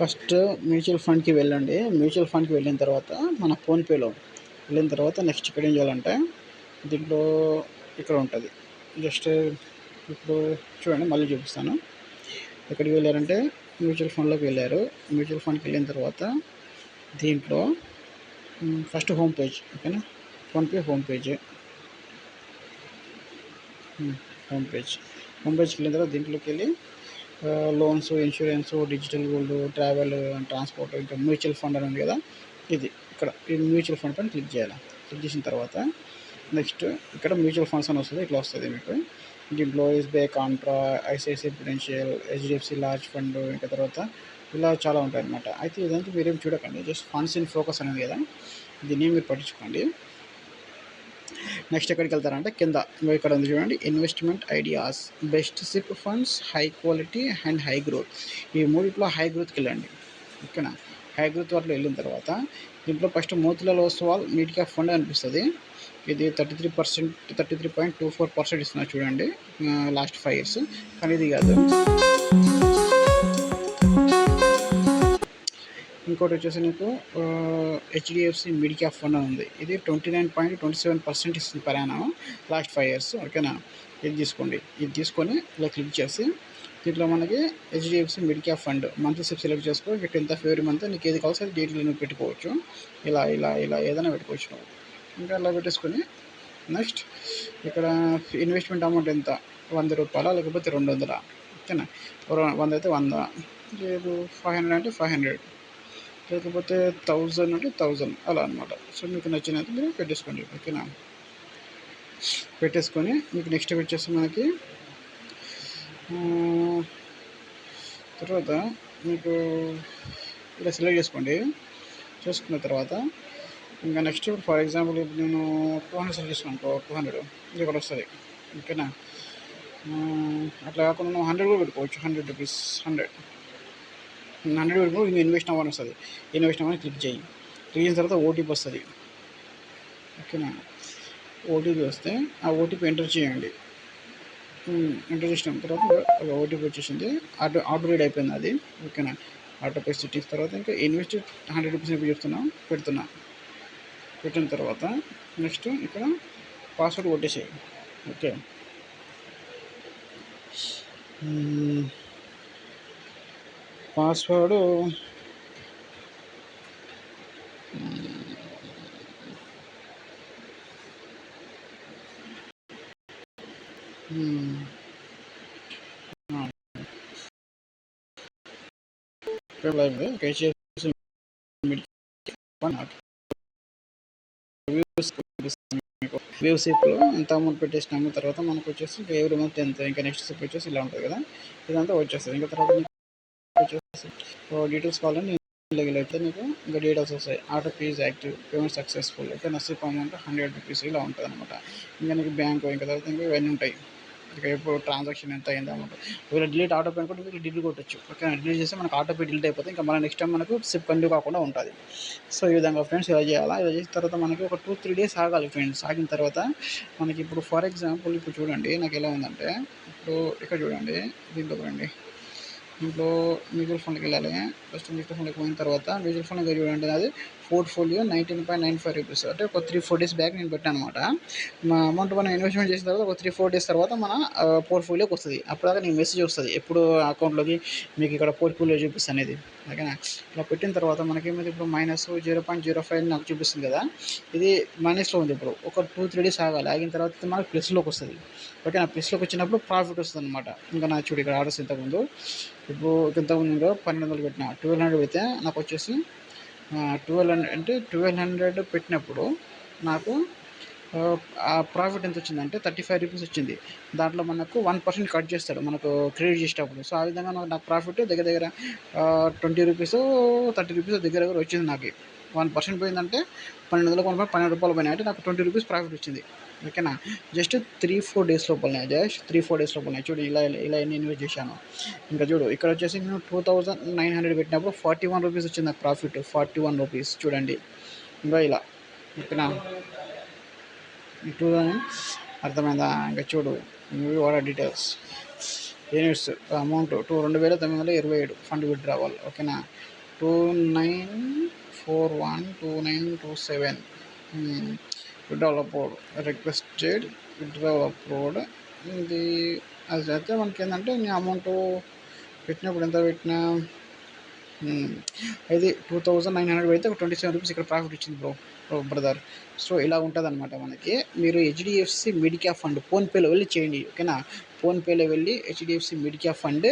First mutual ఫండ్కి వెళ్ళండి. Mutual ఫండ్కి వెళ్ళిన తర్వాత మన ఫోన్పేలో వెళ్ళిన తర్వాత నెక్స్ట్ ఇక్కడ ఏం చేయాలంటే దీంట్లో ఇక్కడ ఉంటుంది. జస్ట్ ఇప్పుడు చూడండి, మళ్ళీ చూపిస్తాను. ఎక్కడికి వెళ్ళారంటే మ్యూచువల్ ఫండ్లోకి వెళ్ళారు. మ్యూచువల్ ఫండ్కి వెళ్ళిన తర్వాత దీంట్లో ఫస్ట్ హోమ్ పేజ్, ఓకేనా, ఫోన్పే హోమ్ పేజ్. హోమ్ పేజ్కి వెళ్ళిన తర్వాత దీంట్లోకి వెళ్ళి loans, insurance, digital gold, travel, transport, ఇంకా మ్యూచువల్ ఫండ్ అని ఉంది కదా, ఇది ఇక్కడ ఈ మ్యూచువల్ ఫండ్ పైన క్లిక్ చేయాలి. క్లిక్ చేసిన తర్వాత నెక్స్ట్ ఇక్కడ మ్యూచువల్ ఫండ్స్ అని వస్తుంది. ఇట్లా వస్తుంది మీకు. దీంట్లో SBI Contra, ICICI Prudential, HDFC large fund, ఇంకా తర్వాత ఇలా చాలా ఉంటాయి అన్నమాట. అయితే ఇదంతా మీరేం చూడకండి, జస్ట్ ఫండ్స్ ఇన్ ఫోకస్ అనేది కదా, దీన్ని మీరు పట్టించుకోండి. నెక్స్ట్ ఎక్కడికి వెళ్తారంటే కింద ఇక్కడ ఉంది చూడండి, investment ideas, best SIP funds, high quality and high growth. ఈ మూడిట్లో హై గ్రోత్కి వెళ్ళండి, ఓకేనా. హై గ్రోత్ వాటిలో వెళ్ళిన తర్వాత దీంట్లో first Motilal Oswal mid cap fund అనిపిస్తుంది. ఇది 33.24% ఇస్తున్నారు చూడండి లాస్ట్ 5 years. కానీ ఇది కాదు. ఇంకోటి వచ్చేసి నీకు హెచ్డిఎఫ్సి మిడ్ క్యాప్ ఫండ్ ఉంది. ఇది 29.27% ఇస్తుంది పర్ యానం లాస్ట్ 5 years, ఓకేనా. ఇది తీసుకోండి. ఇది తీసుకొని ఇలా క్లిక్ చేసి దీంట్లో మనకి HDFC mid cap fund monthly SIP select చేసుకో. ఇక్కడ 10th of every month నీకు ఏది కావాల్సి అది డీటెయిల్ నువ్వు పెట్టుకోవచ్చు. ఇలా ఇలా ఇలా ఏదైనా పెట్టుకోవచ్చు నువ్వు. ఇంకా అలా పెట్టేసుకొని నెక్స్ట్ ఇక్కడ ఇన్వెస్ట్మెంట్ అమౌంట్ ఎంత, ₹100 లేకపోతే 200, ఓకేనా. 100 అయితే 100, లేదు 500 అంటే 500, లేకపోతే 1000 అంటే 1000, అలా అనమాట. సో మీకు నచ్చినది మీరు పెట్టేసుకోండి, ఓకేనా. పెట్టేసుకొని మీకు నెక్స్ట్ వచ్చేసి మనకి తర్వాత మీకు ఇలా సెలెక్ట్ చేసుకోండి. చేసుకున్న తర్వాత ఇంకా నెక్స్ట్ ఫర్ ఎగ్జాంపుల్ ఇప్పుడు నేను 200 సెలెక్ట్ చేసుకున్నాను, 200 ఇది కూడా వస్తుంది, ఓకేనా. అట్లా కాకుండా నువ్వు 100 కూడా పెట్టుకోవచ్చు. ₹100 పెట్టుకో. ఇంకా ఇన్వెస్ట్ అవ్వని వస్తుంది. ఇన్వెస్ట్ అవ్వని క్లిక్ చేయి. క్లిక్ చేసిన తర్వాత ఓటీపీ వస్తుంది, ఓకేనా. ఓటీపీ వస్తే ఆ ఓటీపీ ఎంటర్ చేయండి. ఎంటర్ చేసిన తర్వాత ఓటీపీ వచ్చేసింది. ఆటో రీడ్ అయిపోయింది అది, ఓకేనా. ఆటో పే సెట్టింగ్స్ తర్వాత ఇంకా ఇన్వెస్ట్ ₹100 పెడుతున్నా. పెట్టిన తర్వాత నెక్స్ట్ ఇక్కడ పాస్వర్డ్ కొట్టేసేయి, ఓకే. పాస్వర్డ్ వేవ్ సిప్లో ఎంత అమౌంట్ పెట్టేసినాము. తర్వాత మనకు వచ్చేసి ఇంకా ఎవ్రీ మంత్ ఎంత, ఇంకా నెక్స్ట్ సిప్ వచ్చేసి ఇలా ఉంటుంది కదా, ఇదంతా వచ్చేస్తుంది. ఇంకా తర్వాత వచ్చేసి డీటెయిల్స్ కావాలని అయితే నీకు ఇంకా డీటెయిల్స్ వస్తాయి. Auto pay is active, payment successful, okay. SIP amount ₹100 ఇలా ఉంటుంది అనమాట. ఇంకా నీకు బ్యాంకు, ఇంకా తర్వాత ఇంకా ఇవన్నీ ఉంటాయి. ఇక ఇప్పుడు ట్రాన్సాక్షన్ ఎంత అయింది అమౌంట్. ఒకవేళ డిలీట్ ఆటో పే అనుకుంటే మీరు డిలీట్ కొట్టచ్చు, ఓకే. డిలీట్ చేస్తే మనకు ఆటో పే డిలీట్ అయిపోతుంది. ఇంకా మన నెక్స్ట్ టైం మనకు సిప్ కంటిన్యూ కాకుండా ఉంటుంది. సో ఈ విధంగా ఫ్రెండ్స్ ఇలా చేయాలా. ఇలా చేసిన తర్వాత మనకి ఒక 2-3 days ఆగాలి ఫ్రెండ్స్. ఆగిన తర్వాత మనకి ఇప్పుడు ఫర్ ఎగ్జాంపుల్ ఇప్పుడు చూడండి నాకు ఎలా ఉందంటే, ఇప్పుడు ఇక్కడ చూడండి, దీంట్లోకి రండి. దీంట్లో మ్యూచువల్ ఫండ్కి వెళ్ళాలి. ఫస్ట్ మ్యూచువల్ ఫండ్కి పోయిన తర్వాత మ్యూచువల్ ఫండ్ చూడండి, అది పోర్ట్ఫోలియో ₹19.95, అంటే ఒక 3-4 days బ్యాక్ నేను పెట్టాను అనమాట. మా అమౌంట్ మనం ఇన్వెస్ట్మెంట్ చేసిన తర్వాత ఒక 3-4 days తర్వాత మన పోర్ట్ఫోలియోకి వస్తుంది. అప్పటిదాకా నీకు మెసేజ్ వస్తుంది ఎప్పుడు అకౌంట్లోకి మీకు ఇక్కడ పోర్ట్ఫోలియో చూపిస్తుంది అనేది, ఓకేనా. ఇలా పెట్టిన తర్వాత మనకేమైతే ఇప్పుడు -0.05 నాకు చూపిస్తుంది కదా, ఇది మైనస్లో ఉంది. ఇప్పుడు ఒక 2-3 days ఆగాలి. ఆగిన తర్వాత మనకు ప్లస్లోకి వస్తుంది, ఓకేనా. ప్లస్లోకి వచ్చినప్పుడు ప్రాఫిట్ వస్తుంది అనమాట. ఇంకా నా చూడు ఇక్కడ ఆర్డర్స్ ఇంతకుముందు, ఇప్పుడు ఇంతకుముందు 1200 పెట్టిన, 1200 పెడితే నాకు వచ్చేసి 1200 అంటే 1200 పెట్టినప్పుడు నాకు ఆ ప్రాఫిట్ ఎంత వచ్చిందంటే ₹35 వచ్చింది. దాంట్లో మనకు 1% కట్ చేస్తాడు మనకు క్రెడిట్ చేసేటప్పుడు. సో ఆ విధంగా నాకు ప్రాఫిట్ దగ్గర దగ్గర ₹20, ₹30 దగ్గర దగ్గర వచ్చింది. నాకు 1% పోయిందంటే ₹1200 పోయినాయి, అంటే నాకు ₹20 ప్రాఫిట్ వచ్చింది, ఓకేనా. జస్ట్ 3-4 days లోపలనే, జస్ట్ 3-4 days లోపలనే. చూడు ఇలా ఇలా ఎన్ని ఇన్వెస్ట్ చేశాను. ఇంకా చూడు ఇక్కడ వచ్చేసి నేను 2900 పెట్టినప్పుడు ₹41 వచ్చింది నాకు ప్రాఫిట్, ₹41 చూడండి. ఇంకా ఇలా, ఓకేనా. 2000 అర్థమైందా. ఇంకా చూడు వాడ details, units amount 2927 fund withdrawal. ఓకేనా, 29412927 withdrawal upload requested withdrawal upload. ఇది అది అయితే మనకి ఏంటంటే నేను అమౌంట్ పెట్టినప్పుడు ఎంత పెట్టినా ఇది 2900 పెడితే ఒక 27 రూపీస్ ఇక్కడ ప్రాఫిట్ వచ్చింది బ్రదర్. సో ఇలా ఉంటుంది అనమాట మనకి. మీరు హెచ్డిఎఫ్సి మిడ్ క్యాప్ ఫండ్ ఫోన్పేలో వెళ్ళి చేయండి. ఓకేనా, ఫోన్పేలో వెళ్ళి HDFC mid cap fund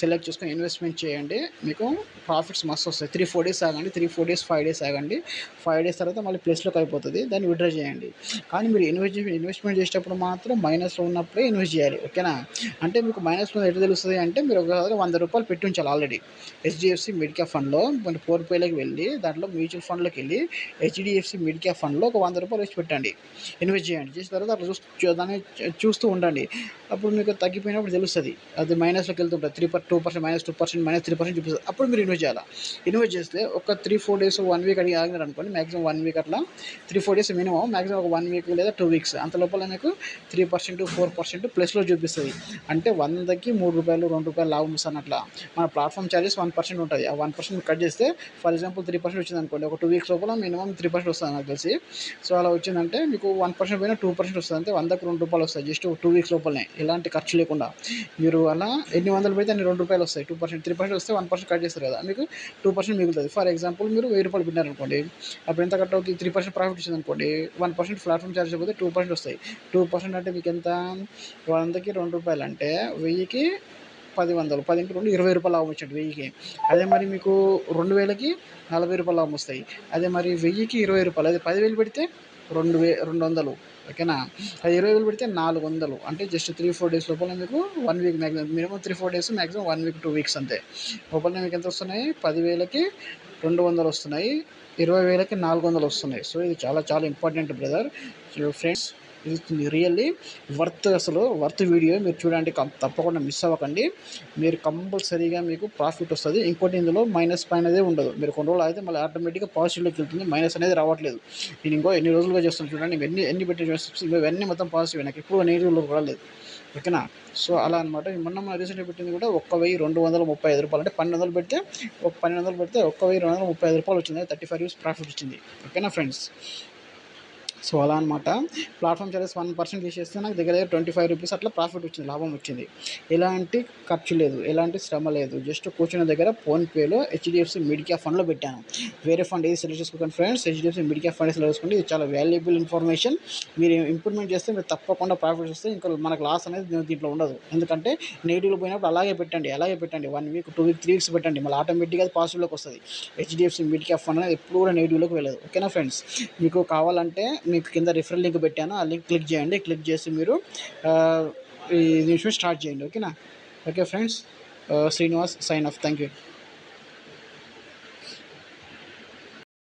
select చేసుకొని ఇన్వెస్ట్మెంట్ చేయండి. మీకు ప్రాఫిట్స్ మస్తు వస్తాయి. 3-4 డేస్ ఆగండి, 3-4 డేస్ 5 డేస్ ఆగండి. 5 డేస్ తర్వాత మళ్ళీ ప్లస్లోకి అయిపోతుంది, దాన్ని విత్డ్రా చేయండి. కానీ మీరు ఇన్వెస్ట్మెంట్ చేసేటప్పుడు మాత్రం మైనస్లో ఉన్నప్పుడే ఇన్వెస్ట్ చేయాలి. ఓకేనా, అంటే మీకు మైనస్లో ఎట్లా తెలుస్తుంది అంటే మీరు ఒకసారి 100 రూపాయలు పెట్టి ఉంచాలి ఆల్రెడీ హెచ్డిఎఫ్సి మిడ్ క్యాప్ ఫండ్లో. మన ఫోన్పేలోకి వెళ్ళి దాంట్లో మ్యూచువల్ ఫండ్లోకి వెళ్ళి హెచ్డిఎఫ్సి మిడ్ క్యాప్ ఫండ్లో ఒక 100 రూపాయలు వేసి పెట్టండి, ఇన్వెస్ట్ చేయండి. చేసిన తర్వాత అట్లా దాన్ని చూస్తూ ఉండండి. అప్పుడు మీకు తగ్గిపోయినప్పుడు తెలుస్తుంది, అది మైనస్లోకి వెళ్తుంటుంది. 2%, -2%, -3% చూపిస్తుంది. అప్పుడు మీరు ఇన్వెస్ట్ చేయాలి. ఇన్వెస్ట్ చేస్తే ఒక 3-4 డేస్ 1 వీక్ అడిగి ఆగినారు అనుకోండి, మ్యాక్సిమం 1 వీక్ అట్లా 3-4 డేస్ మినిమం, మ్యాక్సిమం ఒక 1 వీక్ లేదా 2 వీక్స్ అంత లోపల మీకు 3%, 4% ప్లస్లో చూపిస్తుంది. అంటే 100కి ₹3, ₹2 లాభం వస్తుంది అట్లా. మన ప్లాట్ఫామ్ ఛార్జెస్ 1% ఉంటుంది. ఆ 1% కట్ చేస్తే ఫర్ ఎగ్జాంపుల్ 3% వచ్చింది అనుకోండి, ఒక 2 వీక్స్ లోపల మినిమం 3% వస్తుంది నాకు తెలిసి. సో అలా వచ్చిందంటే మీకు 1% పోయినా 2% వస్తుంది. అంటే 100కి ₹2 వస్తాయి జస్ట్ 2 వీక్స్ లోపలనే, ఎలాంటి ఖర్చు లేకుండా. మీరు అలా ఎన్ని వందలు పెడితే అన్ని ₹2 వస్తాయి. 2%, 3% వస్తే 1% కట్ చేస్తారు కదా, మీకు 2% మిగులుతుంది. ఫర్ ఎగ్జాంపుల్ మీరు ₹1000 పెట్టారనుకోండి, అప్పుడు ఎంత కట్ అవుతుంది? 3% ప్రాఫిట్ వచ్చింది అనుకోండి, 1% ప్లాట్ఫామ్ ఛార్జెస్ పోతే 2% వస్తాయి. 2% అంటే మీకు ఎంత? 100కి ₹2 అంటే 1000కి 10 10 × 2 ₹20 లాభం వచ్చినట్టు 1000కి. అదే మరి మీకు 2000కి ₹40 లాభం వస్తాయి. అదే మరి 1000కి ₹20, అదే 10,000 పెడితే 200. ఓకేనా, అది 20,000 పెడితే 400. అంటే జస్ట్ 3-4 డేస్ లోపల మీకు 1 week, maximum minimum 3-4 days, maximum 1 week 2 weeks అంతే. లోపల మీకు ఎంత వస్తున్నాయి? 10,000కి 200 వస్తున్నాయి, 20,000కి 400 వస్తున్నాయి. సో ఇది చాలా చాలా ఇంపార్టెంట్ బ్రదర్. సో ఫ్రెండ్స్, ఇది రియల్లీ వర్త్ వీడియో. మీరు చూడండి, తప్పకుండా మిస్ అవ్వకండి. మీరు కంపల్సరీగా మీకు ప్రాఫిట్ వస్తుంది. ఇంకోటి ఇందులో మైనస్ అనేది ఉండదు. మీరు కొన్ని రోజులు అయితే మళ్ళీ ఆటోమేటిక్గా పాజిటివ్లోకి వెళ్తుంది, మైనస్ అనేది రావట్లేదు. నేను ఎన్ని రోజులుగా చేస్తాను చూడండి, ఎన్ని పెట్టి ఇవన్నీ మొత్తం పాజిటివ్, నాకు ఎప్పుడు నెగిటివ్లో రాలేదు. ఓకేనా, సో అలా అనమాట. మొన్న రీసెంట్గా పెట్టింది కూడా ₹1,235. అంటే 1200 పెడితే, ఒక 1200 పెడితే ₹1,235 వచ్చింది, 35 రూపీస్ ప్రాఫిట్ వచ్చింది. ఓకేనా ఫ్రెండ్స్, సో అలా అనమాట. ప్లాట్ఫామ్ ఛార్జెస్ 1% తీసేస్తే నాకు దగ్గర ₹25 అట్లా ప్రాఫిట్ వచ్చింది, లాభం వచ్చింది. ఎలాంటి ఖర్చు లేదు, ఎలాంటి శ్రమ లేదు. జస్ట్ కూర్చున్న దగ్గర ఫోన్పేలో హెచ్డిఎఫ్సి మిడ్ క్యాప్ ఫండ్లో పెట్టాను. వేరే ఫండ్ ఏది సెలెక్ట్ చేసుకోకండి friends, HDFC mid cap fund select చేసుకోండి. ఇది చాలా వాల్యుబుల్ ఇన్ఫర్మేషన్. మీరు ఇంప్రూవ్మెంట్ చేస్తే మీరు తప్పకుండా ప్రాఫిట్స్ వస్తే ఇంకా మనకు లాస్ అనేది దీంట్లో ఉండదు. ఎందుకంటే నెగిటివ్లో పోయినప్పుడు అలాగే పెట్టండి 1 వీక్ 2 వీక్ 3 వీక్స్ పెట్టండి, మళ్ళీ ఆటోమేటిక్గా అది పాజిటివ్లోకి వస్తుంది. హెచ్డిఎఫ్సి మిడ్ క్యాప్ ఫండ్ అనేది ఎప్పుడు కూడా నెగిటివ్లోకి వెళ్ళదు. ఓకేనా ఫ్రెండ్స్, మీకు కావాలంటే మీకు కింద రిఫరల్ లింక్ పెట్టాను, ఆ లింక్ క్లిక్ చేయండి. క్లిక్ చేసి మీరు ఈ నిమిషం స్టార్ట్ చేయండి. ఓకేనా, okay friends, Srinivas sign off. Thank you.